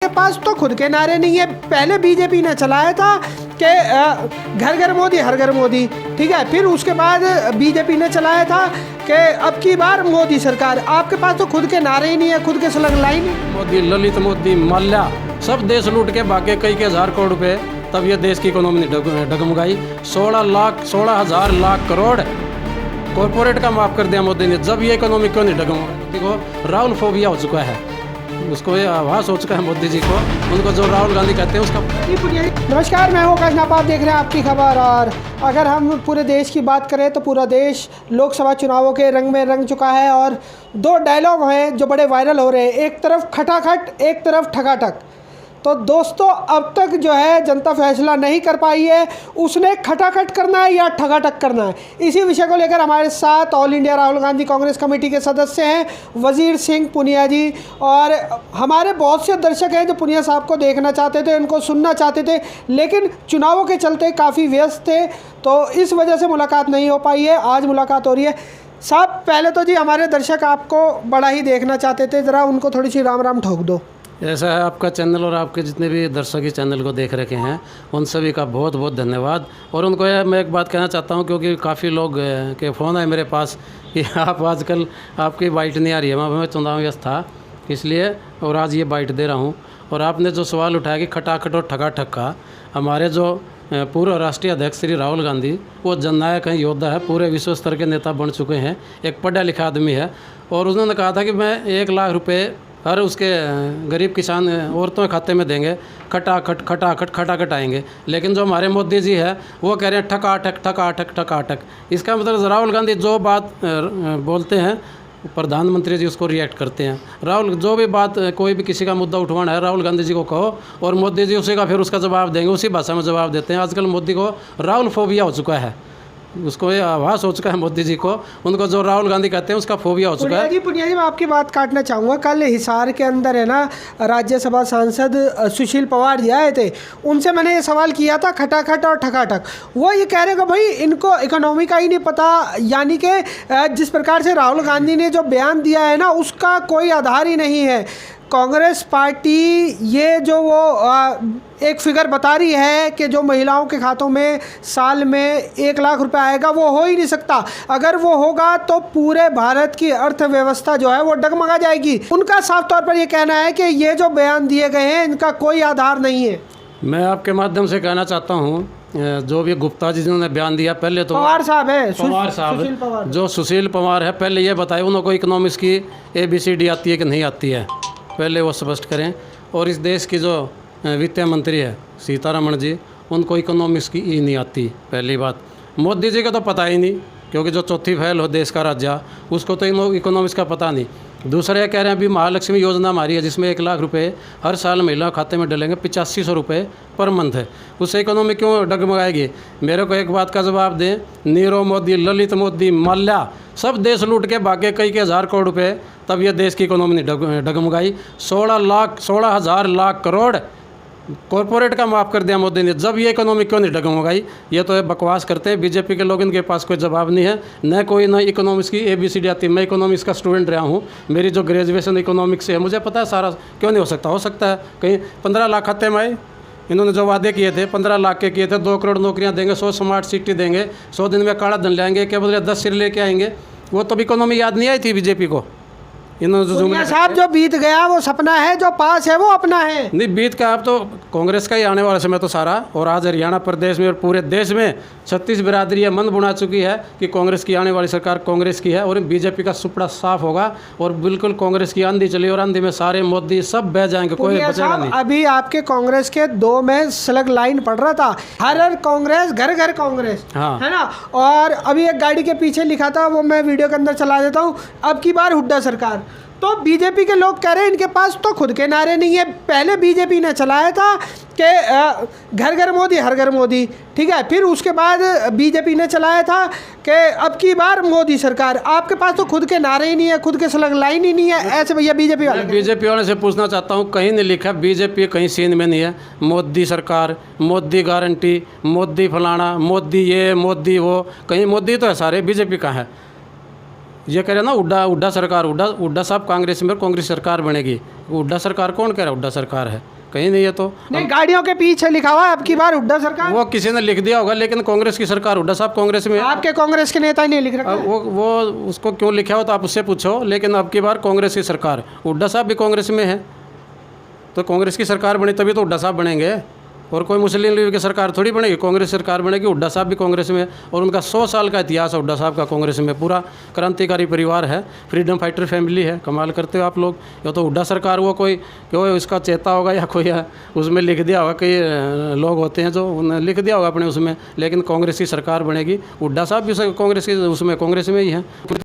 के पास तो खुद के नारे नहीं है। पहले बीजेपी ने चलाया था कि घर घर मोदी हर घर मोदी, ठीक है। फिर उसके बाद बीजेपी ने चलाया था कि अब की बार मोदी सरकार। आपके पास तो खुद के नारे ही नहीं है, खुद के स्लोगन लाइन ही। मोदी, ललित मोदी, माल्या, सब देश लूट के भागे कई हजार करोड़ रुपए, तब ये देश की इकोनॉमी ने डगमगाई। 16,000 लाख करोड़ कॉरपोरेट का माफ कर दिया मोदी ने। जब ये इकोनॉमी क्यों नहीं डगमगाई? मोदी को राहुल फोबिया हो चुका है, उसको ये आभास हो चुका है मोदी जी को। उनको जो राहुल गांधी कहते हैं उसका। नमस्कार, मैं हूँ आकाश, आप देख रहे हैं आपकी खबर। और अगर हम पूरे देश की बात करें तो पूरा देश लोकसभा चुनावों के रंग में रंग चुका है। और दो डायलॉग हैं जो बड़े वायरल हो रहे हैं, एक तरफ खटाखट, एक तरफ ठकाठक। तो दोस्तों, अब तक जो है जनता फैसला नहीं कर पाई है, उसने खटाखट करना है या ठगाठक करना है। इसी विषय को लेकर हमारे साथ all India Rahul Gandhi Congress committee के सदस्य हैं वजीर सिंह पुनिया जी। और हमारे बहुत से दर्शक हैं जो पुनिया साहब को देखना चाहते थे, उनको सुनना चाहते थे, लेकिन चुनावों के चलते काफ़ी व्यस्त थे, तो इस वजह से मुलाकात नहीं हो पाई है। आज मुलाकात हो रही है। साहब, पहले तो जी हमारे दर्शक आपको बड़ा ही देखना चाहते थे, ज़रा उनको थोड़ी सी राम राम ठोक दो। ऐसा है, आपका चैनल और आपके जितने भी दर्शक इस चैनल को देख रखे हैं उन सभी का बहुत बहुत धन्यवाद। और उनको मैं एक बात कहना चाहता हूं, क्योंकि काफ़ी लोग के फ़ोन आए मेरे पास कि आप आजकल आपकी बाइट नहीं आ रही है। मैं चुनाव व्यस्त था इसलिए, और आज ये बाइट दे रहा हूं। और आपने जो सवाल उठाया कि खटाखट और ठगाठक का, हमारे जो पूर्व राष्ट्रीय अध्यक्ष श्री राहुल गांधी, वो जननायक हैं, योद्धा है, पूरे विश्व स्तर के नेता बन चुके हैं, एक पढ़ा लिखा आदमी है। और उन्होंने कहा था कि मैं 1 लाख रुपये हर उसके गरीब किसान औरतों के खाते में देंगे, खटाखट खटाखट खटाखट आएंगे। लेकिन जो हमारे मोदी जी है वो कह रहे हैं ठकाठक ठकाठक ठकाठक। इसका मतलब राहुल गांधी जो बात बोलते हैं प्रधानमंत्री जी उसको रिएक्ट करते हैं। राहुल जो भी बात, कोई भी किसी का मुद्दा उठवाना है, राहुल गांधी जी को कहो और मोदी जी उसी का फिर उसका जवाब देंगे, उसी भाषा में जवाब देते हैं। आजकल मोदी को राहुल फोबिया हो चुका है, उसको ये आभास हो चुका है मोदी जी को। उनको जो राहुल गांधी कहते हैं उसका फोबिया हो चुका है। पुनिया जी, मैं आपकी बात काटना चाहूँगा। कल हिसार के अंदर है ना, राज्यसभा सांसद सुशील पवार जी आए थे, उनसे मैंने ये सवाल किया था खटाखट और ठकाठक। वो ये कह रहे कि भाई इनको इकोनॉमी का ही नहीं पता, यानी कि जिस प्रकार से राहुल गांधी ने जो बयान दिया है ना, उसका कोई आधार ही नहीं है। कांग्रेस पार्टी ये जो वो एक फिगर बता रही है कि जो महिलाओं के खातों में साल में 1 लाख रुपए आएगा, वो हो ही नहीं सकता। अगर वो होगा तो पूरे भारत की अर्थव्यवस्था जो है वो डगमगा जाएगी। उनका साफ तौर पर ये कहना है कि ये जो बयान दिए गए हैं इनका कोई आधार नहीं है। मैं आपके माध्यम से कहना चाहता हूँ, जो भी गुप्ता जी जिन्होंने बयान दिया, पहले तो पवार साहब है, पवार साहब जो सुशील पवार है, पहले ये बताए उनको इकोनॉमिक्स की ABCD आती है कि नहीं आती है, पहले वो स्पष्ट करें। और इस देश की जो वित्त मंत्री है सीतारमण जी, उनको इकोनॉमिक्स की ही नहीं आती, पहली बात। मोदी जी का तो पता ही नहीं, क्योंकि जो चौथी फैल हो देश का राज्य, उसको तो इकोनॉमिक्स का पता नहीं। दूसरे कह रहे हैं अभी महालक्ष्मी योजना हमारी है, जिसमें 1 लाख रुपए हर साल महिला खाते में डलेंगे, 8500 रुपये पर मंथ है। उससे इकोनॉमी क्यों डगमगाएगी? मेरे को एक बात का जवाब दें। नीरव मोदी, ललित मोदी, माल्या, सब देश लूट के भागे कई हजार करोड़ रुपए, तब ये देश की इकोनॉमी ने डगमगाई। 16,000 लाख करोड़ कॉरपोरेट का माफ़ कर दिया मोदी ने। जब ये इकोनॉमी क्यों नहीं डगमगाई? ये तो बकवास करते हैं बीजेपी के लोग, इनके पास कोई जवाब नहीं है। न कोई न इकोनॉमिक्स की ABCD आती। मैं इकोनॉमिक्स का स्टूडेंट रहा हूँ, मेरी जो ग्रेजुएशन इकोनॉमिक्स से है, मुझे पता है सारा। क्यों नहीं हो सकता है। कहीं 15 लाख खाते में आए, इन्होंने जो वादे किए थे 15 लाख के किए थे, 2 करोड़ नौकरियाँ देंगे, 100 स्मार्ट सिटी देंगे, 100 दिन में काला धन लाएंगे, क्या बदले 10 सिर लेके आएंगे। वो तो इकोनॉमी याद नहीं आई थी बीजेपी को। इन्होंने साहब जो बीत गया वो सपना है, जो पास है वो अपना है। नहीं बीत का, अब तो कांग्रेस का ही आने वाला समय तो सारा। और आज हरियाणा प्रदेश में और पूरे देश में 36 बिरादरी ये मन बुना चुकी है कि कांग्रेस की आने वाली सरकार कांग्रेस की है, और बीजेपी का सुपड़ा साफ होगा। और बिल्कुल कांग्रेस की आंधी चली, और आंधी में सारे मोदी सब बह जाएंगे, कोई बचेगा नहीं। अभी आपके कांग्रेस के 2 में स्लग लाइन पड़ रहा था, हर कांग्रेस घर घर कांग्रेस, हाँ है ना। और अभी एक गाड़ी के पीछे लिखा था, वो मैं वीडियो के अंदर चला देता हूँ, अब की बार हुड्डा सरकार। तो बीजेपी के लोग कह रहे हैं इनके पास तो खुद के नारे नहीं है। पहले बीजेपी ने चलाया था कि घर घर मोदी हर घर मोदी, ठीक है। फिर उसके बाद बीजेपी ने चलाया था कि अब की बार मोदी सरकार। आपके पास तो खुद के नारे ही नहीं है, खुद के स्लोगन लाइन ही नहीं है। ऐसे भैया बीजेपी वाले से पूछना चाहता हूँ, कहीं नहीं लिखा बीजेपी कहीं सीन में नहीं है। मोदी सरकार, मोदी गारंटी, मोदी फलाना, मोदी ये मोदी वो, कहीं मोदी तो है सारे, बीजेपी कहाँ है? ये कह रहे ना उड्डा सरकार, उड्डा साहब कांग्रेस में कांग्रेस सरकार बनेगी। हुड्डा सरकार कौन कह रहा है हुड्डा सरकार है? कहीं नहीं है। तो नहीं, गाड़ियों के पीछे लिखा हुआ है अब की बार हुड्डा सरकार। वो किसी ने लिख दिया होगा, लेकिन कांग्रेस की सरकार, हुड्डा साहब कांग्रेस में है। आपके कांग्रेस के नेता ही नहीं लिख रखा। अब वो उसको क्यों लिखा हो तो आप उससे पूछो, लेकिन अब की बार कांग्रेस की सरकार, हुड्डा साहब भी कांग्रेस में है, तो कांग्रेस की सरकार बनी तभी तो हुड्डा साहब बनेंगे। और कोई मुस्लिम लीग की सरकार थोड़ी बनेगी, कांग्रेस सरकार बनेगी। हुड्डा साहब भी कांग्रेस में है और उनका 100 साल का इतिहास है हुड्डा साहब का कांग्रेस में। पूरा क्रांतिकारी परिवार है, फ्रीडम फाइटर फैमिली है। कमाल करते हो आप लोग। या तो हुड्डा सरकार वो कोई उसका चेता होगा या कोई उसमें लिख दिया होगा, कई लोग होते हैं जो उन्हें लिख दिया होगा अपने उसमें, लेकिन कांग्रेस की सरकार बनेगी। हुड्डा साहब भी कांग्रेस की उसमें कांग्रेस में ही है।